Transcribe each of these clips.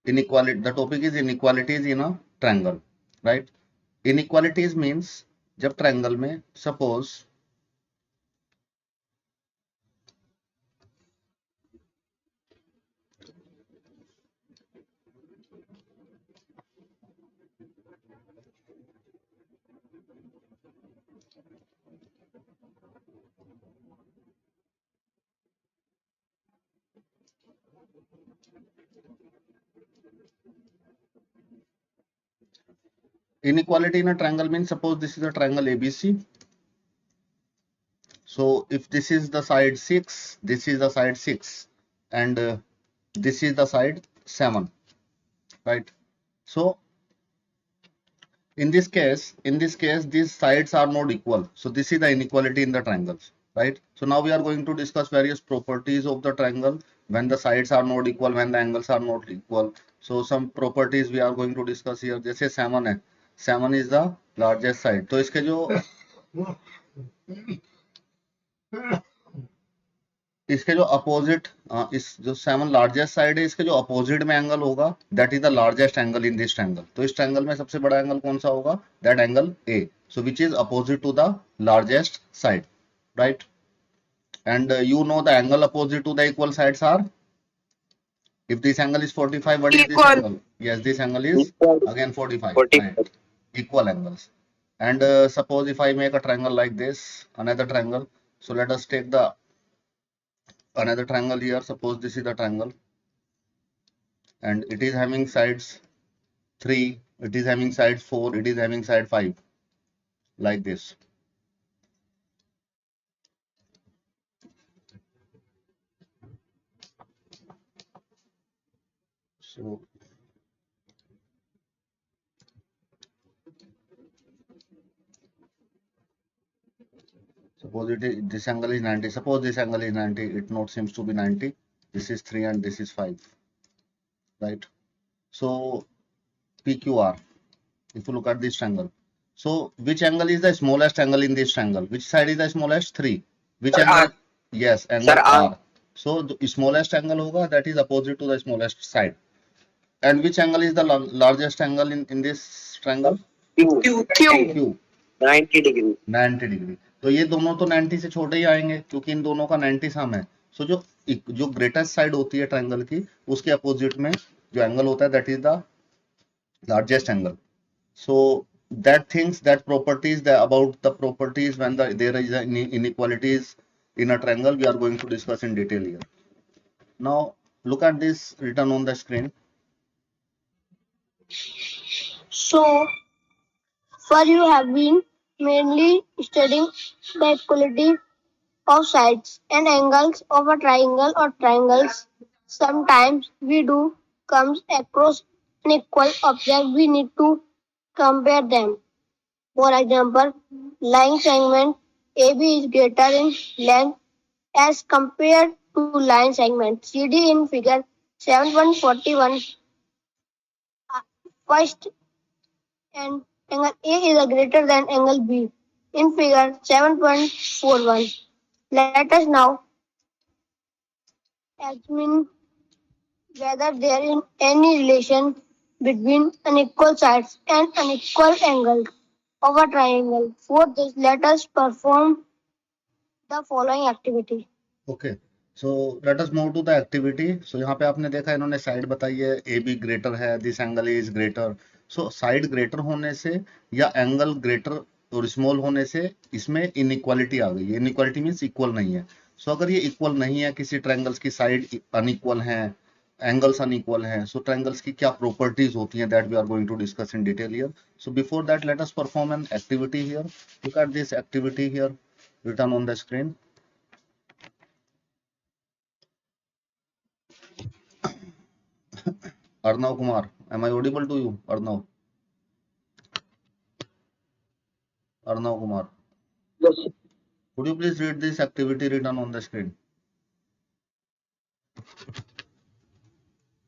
inequality. The topic is inequalities in a triangle, right? Inequalities means जब triangle में suppose inequality in a triangle means suppose this is a triangle ABC. So if this is the side 6, this is the side 6, and this is the side 7, right? So in this case, these sides are not equal. So this is the inequality in the triangles, right? So now we are going to discuss various properties of the triangle when the sides are not equal, when the angles are not equal. So some properties we are going to discuss here. जैसे 7 है, 7 is the largest side. तो इसके जो opposite, इस जो 7 largest side है, इसके जो अपोजिट में एंगल होगा that is the largest angle in this triangle. तो इस ट्रायंगल में सबसे बड़ा एंगल कौन सा होगा? That angle A. So which is opposite to the largest side, right? And you know the angle opposite to the equal sides are, if this angle is 45, what is this angle? Yes, this angle is again 45, right? Equal angles. And suppose if I make a triangle like this, another triangle. So let us take the another triangle here. Suppose this is the triangle and it is having sides 3, it is having side 4, it is having side 5, like this. So suppose this angle is 90. Suppose this angle is 90, it not seems to be 90. This is 3 and this is 5, right? So PQR, if you look at this triangle, so which angle is the smallest angle in this triangle? Which side is the smallest? 3. Which Sir, angle? R. Yes, angle Sir, R. R. So the smallest angle hoga that is opposite to the smallest side. And which angle is the largest angle in this triangle? Q. 90 degree. 90 degree. तो ये दोनों तो 90 से छोटे ही आएंगे क्योंकि इन दोनों का 90 सम है. सो जो ग्रेटेस्ट साइड होती है ट्रायंगल की, उसके अपोजिट में जो एंगल होता है that is the largest angle. So that things, that properties, about the properties when there is inequalities in a triangle, we are going to discuss in detail here. Now look at this written on the screen. So far you have been mainly studying the equality of sides and angles of a triangle or triangles. Sometimes we do comes across an equal object, we need to compare them. For example, line segment AB is greater in length as compared to line segment CD in figure 7.41. First, and angle A is greater than angle B in figure 7.41. Let us now examine whether there is any relation between unequal sides and unequal angles of a triangle. For this, let us perform the following activity. Okay, so let us move to the activity. So यहाँ पे आपने देखा इन्होंने side बताई है, A be greater है, this angle is greater. So side greater होने से या एंगल ग्रेटर और स्मॉल होने से इसमें इनइक्वालिटी आ गई है. इनइक्वालिटी मीन्स इक्वल नहीं है. सो अगर ये इक्वल नहीं है, किसी ट्रायंगल्स की साइड अनइक्वल है, एंगल्स अनइक्वल हैं, सो ट्रायंगल्स की क्या प्रॉपर्टीज होती हैं, that we are going to discuss in detail here. So before that let us perform an activity here. Look at this activity here written on the screen. Arnav Kumar, am I audible to you? Arnav Kumar. Yes. Could you please read this activity written on the screen?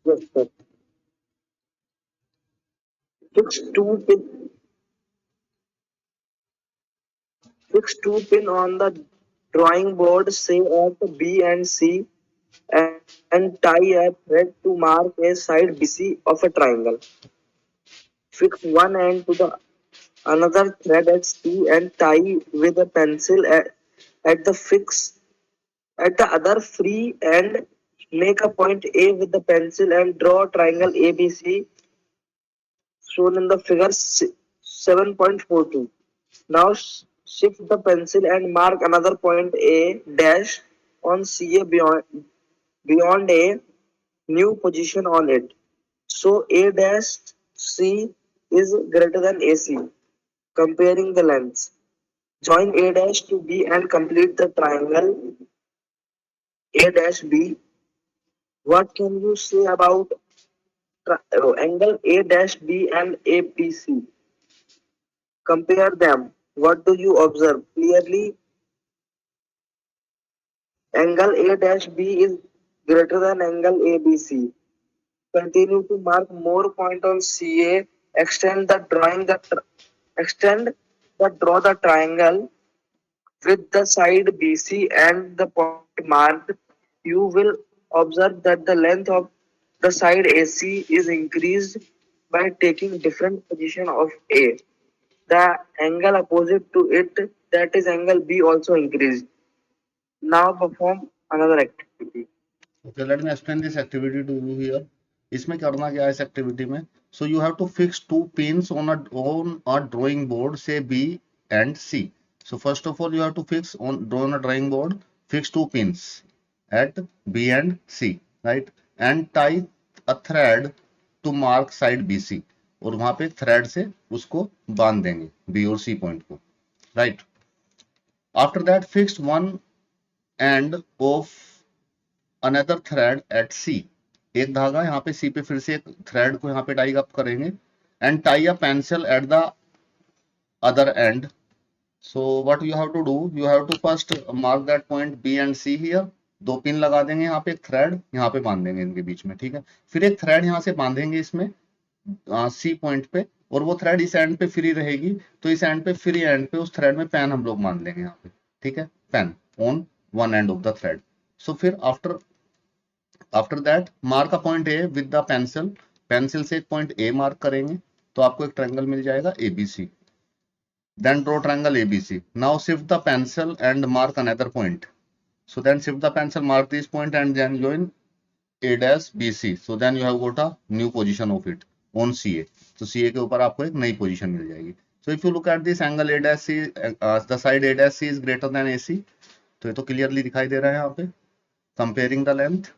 Yes, sir. Fix two pin on the drawing board, say at B and C. and tie a thread to mark a side BC of a triangle. Fix one end to the another thread at C and tie with a pencil at the fix at the other free end. Make a point A with the pencil and draw a triangle ABC shown in the figure 7.42. Now shift the pencil and mark another point A dash on CA beyond a new position on it. So A dash C is greater than AC. Comparing the lengths. Join A dash to B and complete the triangle A dash B. What can you say about angle A dash B and ABC? Compare them. What do you observe? Clearly, angle A dash B is greater than angle ABC. Continue to mark more point on CA. Extend the draw the triangle with the side BC and the point marked. You will observe that the length of the side AC is increased by taking different position of A. The angle opposite to it, that is angle B, also increased. Now perform another activity. Okay, let me explain this activity to you here. इसमें करना क्या है इस activity में? So you have to fix two pins on a drawing board, say B and C. So first of all, you have to draw on a drawing board, fix two pins at B and C, right? And tie a thread to mark side BC. और वहां पे thread से उसको बांध देंगे B और C point को, right? After that, fix one end of another thread at C. एक धागा यहाँ पे C पे फिर से एक थ्रेड को यहाँ पे टाई अप करेंगे and tie a pencil at the other end. So what you have to do, you have to first mark that point B and C here. दो पिन लगा देंगे यहाँ पे, एक थ्रेड यहाँ पे बांध देंगे इनके बीच में, ठीक है? फिर एक थ्रेड यहाँ से बांधेंगे इसमें C पॉइंट पे, और वो थ्रेड इस एंड पे फ्री रहेगी, तो इस एंड पे फ्री एंड पे उस थ्रेड में पेन हम लोग बांध लेंगे यहाँ पे, ठीक है? Pen on one end of the thread. So फिर after that mark a point A with the pencil से एक पॉइंट ए मार्क करेंगे तो आपको एक ट्रायंगल मिल जाएगा ABC. Then draw triangle ABC. Now shift the pencil and mark another point. So then shift the pencil, mark this point and then join a dash bc. So then you have got a new position of it on CA. तो CA के ऊपर आपको एक नई position मिल जाएगी. So if you look at this angle A dash C, the side A dash C is greater than AC. तो ये तो क्लियरली दिखाई दे रहा है यहाँ पे. Comparing the length.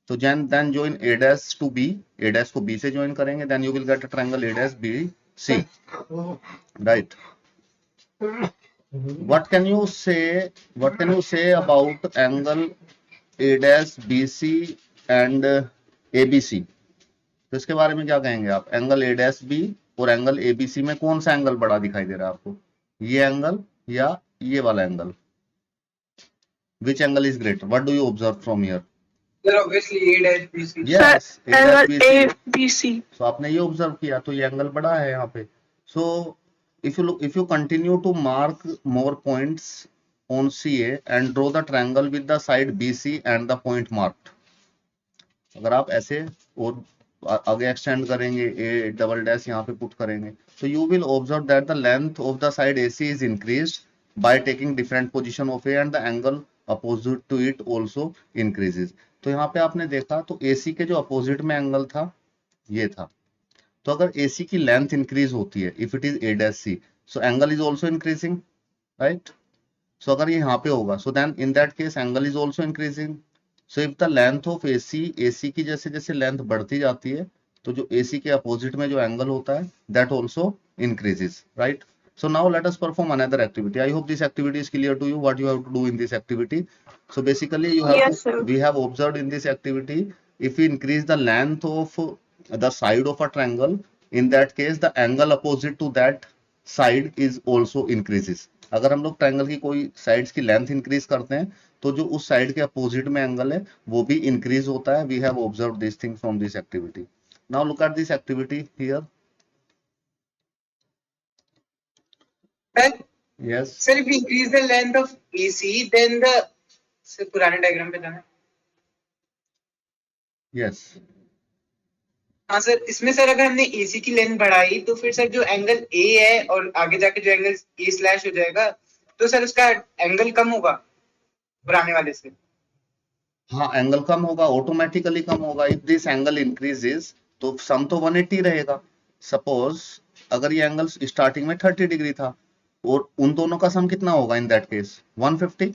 तो then join A dash to B. A dash को B से join करेंगे. Then you will get a triangle A dash B C. Right. What can you say about angle A dash BC and ABC? तो इसके बारे में क्या कहेंगे आप? एंगल A dash B और एंगल ABC में कौन सा एंगल बड़ा दिखाई दे रहा है आपको? ये एंगल या ये वाला angle? Which angle is greater? What do you observe from here? Sir, obviously A dash BC. Yes, A dash BC. ABC. So आपने ये ऑब्जर्व किया तो ये एंगल बड़ा है यहाँ पे. So if you continue to mark more points on CA and draw the triangle with the side BC and the point marked. अगर आप ऐसे और आगे एक्सटेंड करेंगे, ए डबल डैश यहाँ पे पुट करेंगे, तो you will observe that the length of the side AC is increased by taking different position of A and the angle opposite to it also increases. तो यहाँ पे आपने देखा तो AC के जो अपोजिट में एंगल था ये था. तो अगर AC की लेंथ इंक्रीज होती है, if it is A dash C, so angle is also increasing, right? So अगर ये यहाँ पे होगा, so then in that case angle is also increasing. So if the length of AC की जैसे जैसे लेंथ बढ़ती जाती है तो जो AC के अपोजिट में जो एंगल होता है that also increases, right? So now let us perform another activity. I hope this activity is clear to you. What you have to do in this activity? So basically you have Yes, sir. we have observed in this activity, if we increase the length of the side of a triangle, in that case the angle opposite to that side is also increases. अगर हम लोग triangle की कोई sides की length increase करते हैं तो जो उस साइड के अपोजिट में एंगल है वो भी इंक्रीज होता है. We have observed this thing from this activity. Now look at this activity here. Sir, Yes. sir, if we increase the length of AC, then the sir पुराने diagram पे जाना. Yes हाँ sir, इसमें sir अगर हमने AC की length बढ़ाई तो फिर सर जो एंगल A है और आगे जाके जो एंगल A स्लैश हो जाएगा, तो सर उसका एंगल कम होगा पुराने वाले से। हाँ एंगल कम होगा, ऑटोमेटिकली कम होगा। इफ दिस एंगल इंक्रीजेस तो सम तो 180 रहेगा। सपोज अगर ये एंगल स्टार्टिंग में 30 डिग्री था और उन दोनों का सम कितना होगा इन that case 150,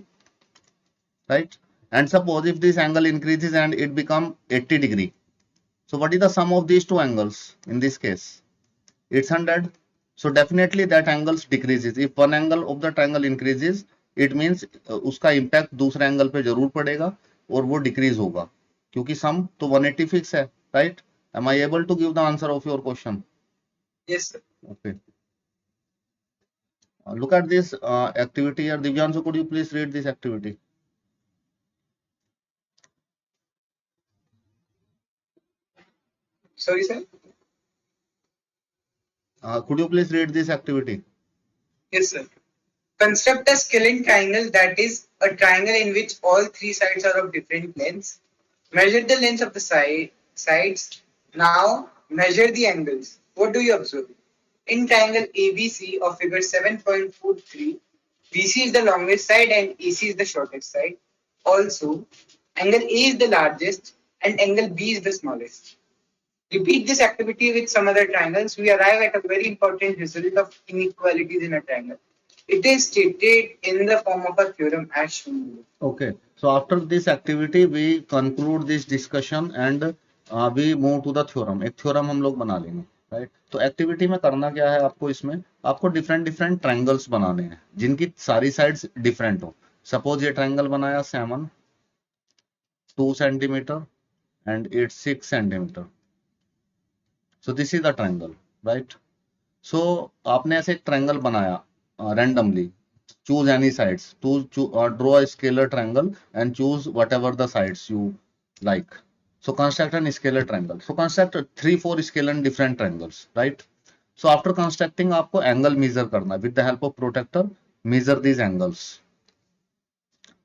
right? And suppose if this angle increases and it become 80 degree, so what is the sum of these two angles in this case? It's 100. So definitely that angles decreases. If one angle of the triangle increases, it means उसका impact दूसरे angle पे जरूर पड़ेगा और वो decrease होगा, क्योंकि सम तो 180 फिक्स है, right? Am I able to give the answer of your question? Yes sir. Okay. Look at this activity here. Divyanshu, could you please read this activity? Sorry sir. Could you please read this activity? Yes sir. Construct a scalene triangle, that is a triangle in which all three sides are of different lengths. Measure the lengths of the sides. Now measure the angles. What do you observe? In triangle ABC of figure 7.43, BC is the longest side and AC is the shortest side. Also, angle A is the largest and angle B is the smallest. Repeat this activity with some other triangles. We arrive at a very important result of inequalities in a triangle. It is stated in the form of a theorem as shown below. Okay, so after this activity we conclude this discussion and we move to the theorem. एक theorem हम लोग बना लेंगे, right? तो activity में करना क्या है आपको, इसमें आपको डिफरेंट डिफरेंट ट्रायंगल्स बनाने हैं जिनकी सारी साइड्स डिफरेंट हो। सपोज ये ट्रायंगल बनाया 7 2 centimetre and 8 6 centimetre, so this is the triangle, right? So आपने ऐसे एक ट्रायंगल बनाया randomly, choose any sides to draw a scalar triangle and choose whatever the sides you like. So construct an scalar triangle. So construct 3-4 scalar and different triangles, right? So after constructing आपको angle measure करना है with the help of protractor. Measure these angles.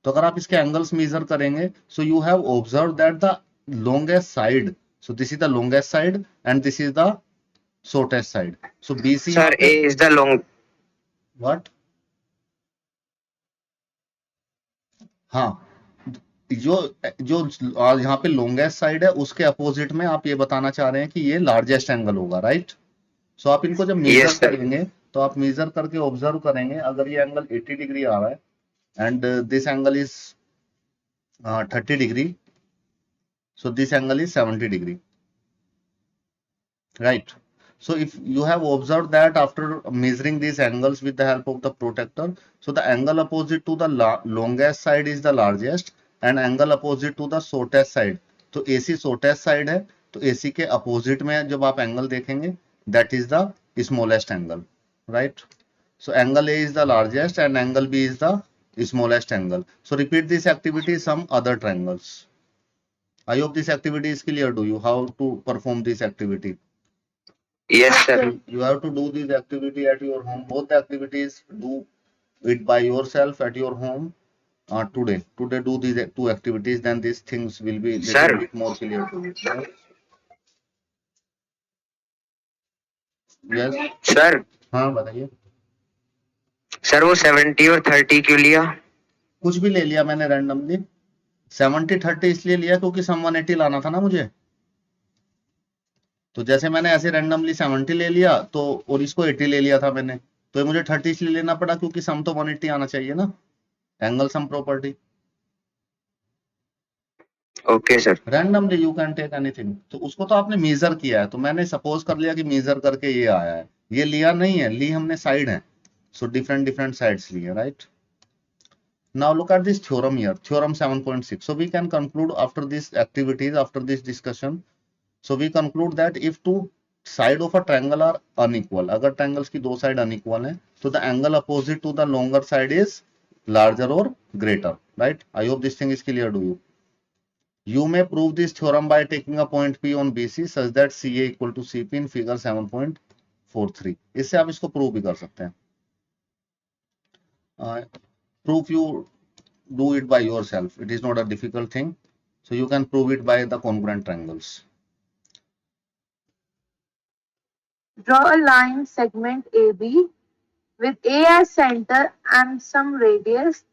तो अगर आप इसके angles measure करेंगे, so you have observed that the longest side, so this is the longest side and this is the shortest side. So BC Sir, A is the long. what? हाँ, जो जो यहाँ पे लॉन्गेस्ट साइड है उसके opposite में आप ये बताना चाह रहे हैं कि ये लार्जेस्ट एंगल होगा, राइट? सो आप इनको जब मेजर Yes, sir. करेंगे तो आप मेजर करके ऑब्जर्व करेंगे, अगर ये एंगल 80 डिग्री आ रहा है and this angle is 30 degree, so this angle is 70 degree, right? So if you have observed that after measuring these angles with the help of the protractor, so the angle opposite to the longest side is the largest and angle opposite to the shortest side, तो AC shortest side है, तो AC के opposite में जब आप angle देखेंगे that is the smallest angle, right? So angle A is the largest and angle B is the smallest angle. So repeat this activity some other triangles. I hope this activity is clear to you, how to perform this activity. Yes, sir. You have to do this activity at your home. Both the activities, do it by yourself at your home today. Today do these two activities, then these things will be little Sir. bit more clear to you. Right? Yes. Sir, हाँ बताइए। Sir वो 70 और 30 क्यों लिया? कुछ भी ले लिया मैंने रैंडमली। 70-30 इसलिए लिया क्योंकि सम 180 लाना था ना मुझे, तो जैसे मैंने ऐसे रैंडमली 70 ले लिया तो और इसको 80 ले लिया था मैंने, तो ये मुझे 30 इसलिए लेना पड़ा क्योंकि सम तो 180 आना चाहिए ना, angle sum property. Okay sir. Randomly you can take anything, तो उसको तो आपने मेजर किया है, तो मैंने सपोज कर लिया कि मेजर करके ये आया है, ये लिया नहीं है, ली हमने साइड है, सो डिफरेंट डिफरेंट साइड्स लिए, right? Now look at this theorem here, theorem 7.6. So we can conclude after these activities, after this discussion, so we conclude that if two side of a triangle are unequal, अगर triangles की दो side unequal हैं, so the angle opposite to the longer side is larger or greater, right? I hope this thing is clear to you. You may prove this theorem by taking a point P on BC such that CA equal to CP in figure 7.43. इससे आप इसको prove भी कर सकते हैं. Proof you do it by yourself. It is not a difficult thing. So you can prove it by the congruent triangles. Draw a line segment AB with A as center and some radius.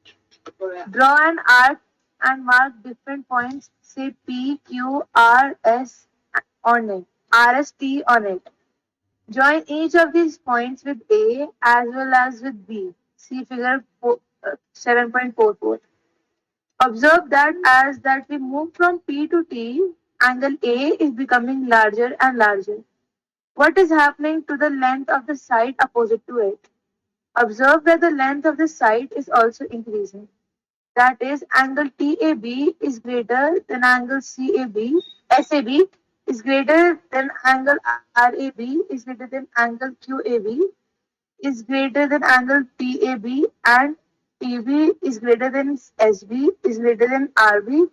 Draw an arc and mark different points, say P, Q, R, S on it, RST on it. Join each of these points with A as well as with B. See figure 7.44. Observe that as that we move from P to T, angle A is becoming larger and larger. What is happening to the length of the side opposite to it? Observe that the length of the side is also increasing. That is, angle TAB is greater than angle SAB is greater than angle RAB is greater than angle QAB is greater than angle TAB, and TB is greater than SB is greater than RB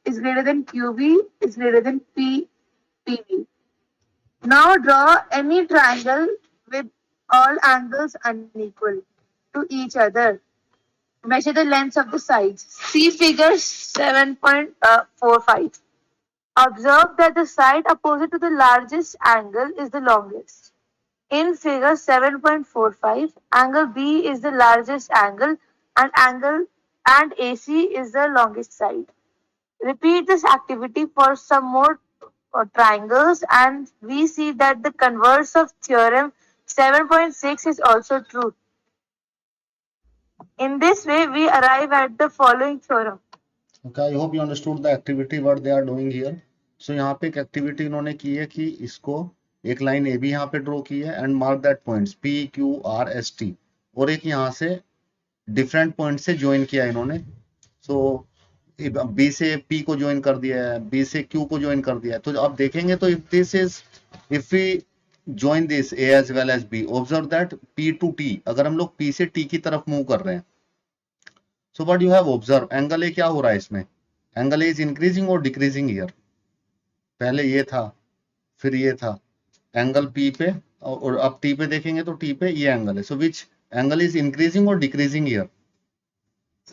is greater than QB is greater than PB. Now draw any triangle with all angles unequal to each other. Measure the lengths of the sides. See figure 7.45. Observe that the side opposite to the largest angle is the longest. In figure 7.45, angle B is the largest angle and AC is the longest side. Repeat this activity for some more triangles and we see that the converse of theorem 7.6 is also true. In this way, we arrive at the following theorem. Okay, I hope you understood the activity what they are doing here. So यहाँ पे एक activity इन्होंने की है कि इसको एक line A B यहाँ पे ड्रॉ की है and mark that points P Q R S T, और एक यहाँ से डिफरेंट पॉइंट से ज्वाइन किया इन्होंने. सो बी से पी को ज्वाइन कर दिया है, बी से क्यू को ज्वाइन कर दिया है. तो आप देखेंगे तो if we join this A as well as B, observe that P to T, अगर हम लोग पी से टी की तरफ मूव कर रहे हैं, so what you have observe, angle A क्या हो रहा है इसमें, एंगल ए इज इंक्रीजिंग और डिक्रीजिंग हियर. पहले ये था फिर ये था एंगल पी पे, और अब टी पे देखेंगे तो टी पे ये एंगल है. सो विच एंगल इज इंक्रीजिंग और decreasing here,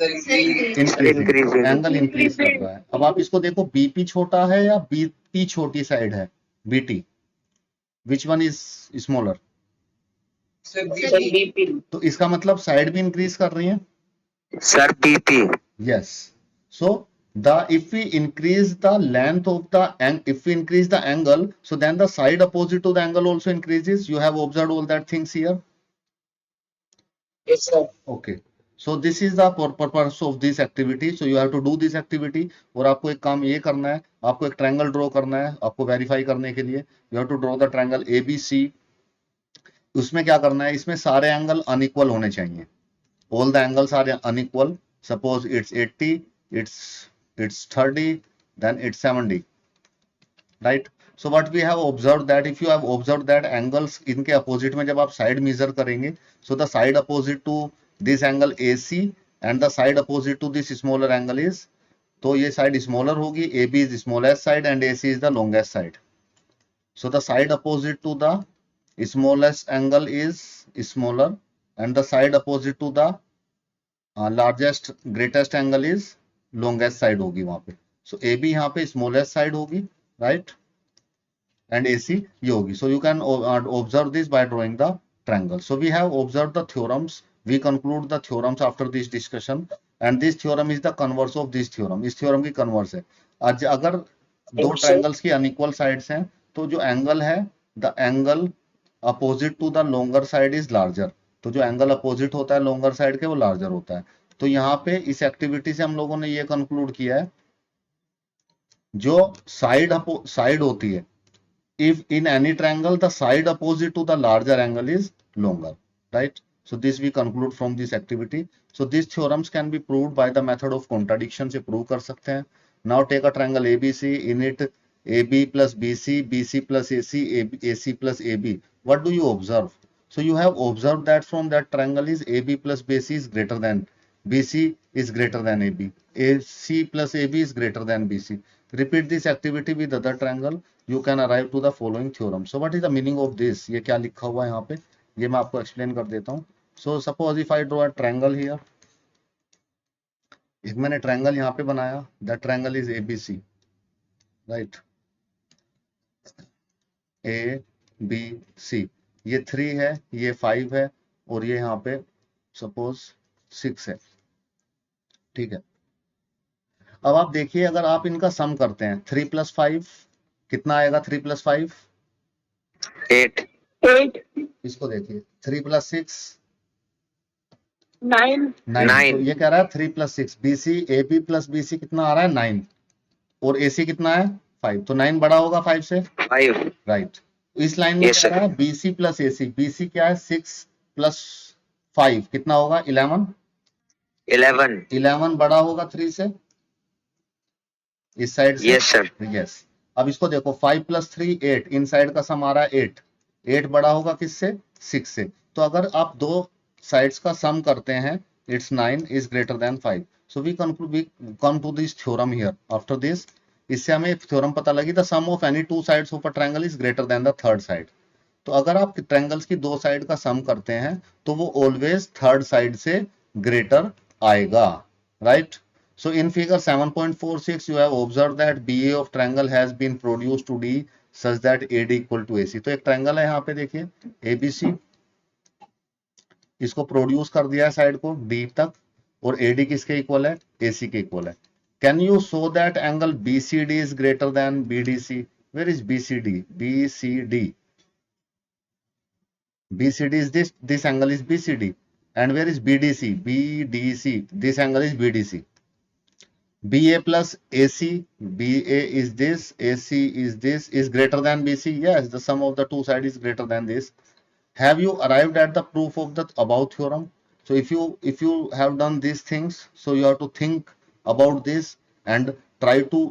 increasing, angle increase कर रहा है. अब आप इसको देखो, बीपी छोटा है या बीपी छोटी साइड है, BT, which one is smaller. तो इसका मतलब साइड भी इंक्रीज कर रही है. Sir, BP. Yes. So if we increase the length of the if we increase the angle, so then the side opposite to the angle also increases. You have observed all that things here. Yes, sir. Okay. So this is the purpose of this activity. So you have to do this activity. और आपको एक काम ये करना है, आपको एक triangle draw करना है. आपको वेरीफाई करने के लिए you have to draw the triangle ABC. उसमें क्या करना है, इसमें सारे एंगल अनइक्वल होने चाहिए. All the angles are unequal. Suppose it's 80, it's 30, then it's 70, right? So what we have observed that if you have observed that angles इनके opposite में जब आप side measure करेंगे, so the side opposite to this angle AC and the side opposite to this smaller angle is, तो ये side smaller होगी, AB is smallest side and AC is the longest side. So the side opposite to the smallest angle is smaller and the side opposite to the largest greatest angle is longest side होगी वहां पे. So AB यहाँ पे smallest side होगी, right, and AC ये होगी. So you can observe this by drawing the triangle. So we have observed the theorems. We conclude the theorems after this discussion, and this theorem is the converse of this theorem. इस theorem की converse है. आज अगर दो triangles की unequal sides हैं तो जो angle है, the angle opposite to the longer side is larger. तो जो एंगल अपोजिट होता है लॉन्गर साइड के वो लार्जर होता है. तो यहाँ पे इस एक्टिविटी से हम लोगों ने ये कंक्लूड किया है, जो साइड होती है, if in any triangle the side opposite to the larger angle is longer, right. So this we conclude from this activity. So this theorems can be proved by the method of contradiction से prove कर सकते हैं. Now take a triangle ABC, in it AB plus BC, BC plus AC, AC plus AB. What do you observe? So you have observed that from that triangle is AB plus BC is greater than BC is greater than AB. AC plus AB is greater than BC. Repeat this activity with other triangle. You can arrive to the following theorem. So what is the meaning of this? ये क्या लिखा हुआ है यहाँ पे, ये मैं आपको explain कर देता हूँ. So suppose if I draw a triangle here. एक मैंने triangle यहाँ पे बनाया. That triangle is ABC. Right, A B C, ये 3 है, ये 5 है, और ये यहाँ पे सपोज 6 है, ठीक है। अब आप देखिए, अगर आप इनका सम करते हैं 3 + 5 कितना आएगा? 3 + 5 8 इसको देखिए, 3 + 6 9 9, तो ये कह रहा है 3 + 6, BC AB + BC कितना आ रहा है? 9, और AC कितना है? 5, तो 9 बड़ा होगा 5 से, 5 राइट। इस लाइन में Yes, कह sir. रहा है BC + AC, BC क्या है? 6 + 5 कितना होगा? 11, 11 बड़ा होगा 3 से, इस साइड से, Yes, sir. यस। अब इसको देखो, 5 + 3 8, इन साइड का सम आ रहा है 8, 8 बड़ा होगा किससे? 6 से। तो अगर आप दो साइड्स का सम करते हैं, it's 9 is greater than 5। So we come to this theorem here. After this, इससे हमें थ्योरम पता लगी, the sum of any two sides of a triangle is greater than the third side. तो अगर आप ट्रायंगल्स की दो साइड का सम करते हैं तो वो ऑलवेज थर्ड साइड से ग्रेटर आएगा, right. So in figure 7.46 you have observed that BA of triangle has been produced to D such that AD equal to AC। तो एक ट्रायंगल है यहाँ पे देखिए ABC, इसको प्रोड्यूस कर दिया है साइड को D तक, और AD किसके इक्वल है? AC के इक्वल है। Can you show that angle BCD is greater than BDC? Where is BCD? BCD. BCD is this angle is BCD. And where is BDC? BDC. This angle is BDC. BA plus AC, BA is this, AC is this, is greater than BC. Yes, the sum of the two sides is greater than this. Have you arrived at the proof of the above theorem? So if you have done these things, so you have to think about this and try to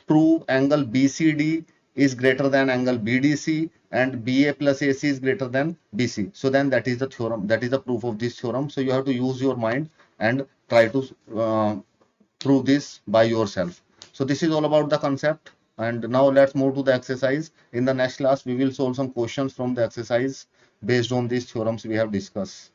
prove angle BCD is greater than angle BDC and BA plus AC is greater than BC. So then that is the theorem, that is the proof of this theorem. So you have to use your mind and try to prove this by yourself. So this is all about the concept, and now let's move to the exercise. In the next class we will solve some questions from the exercise based on these theorems we have discussed.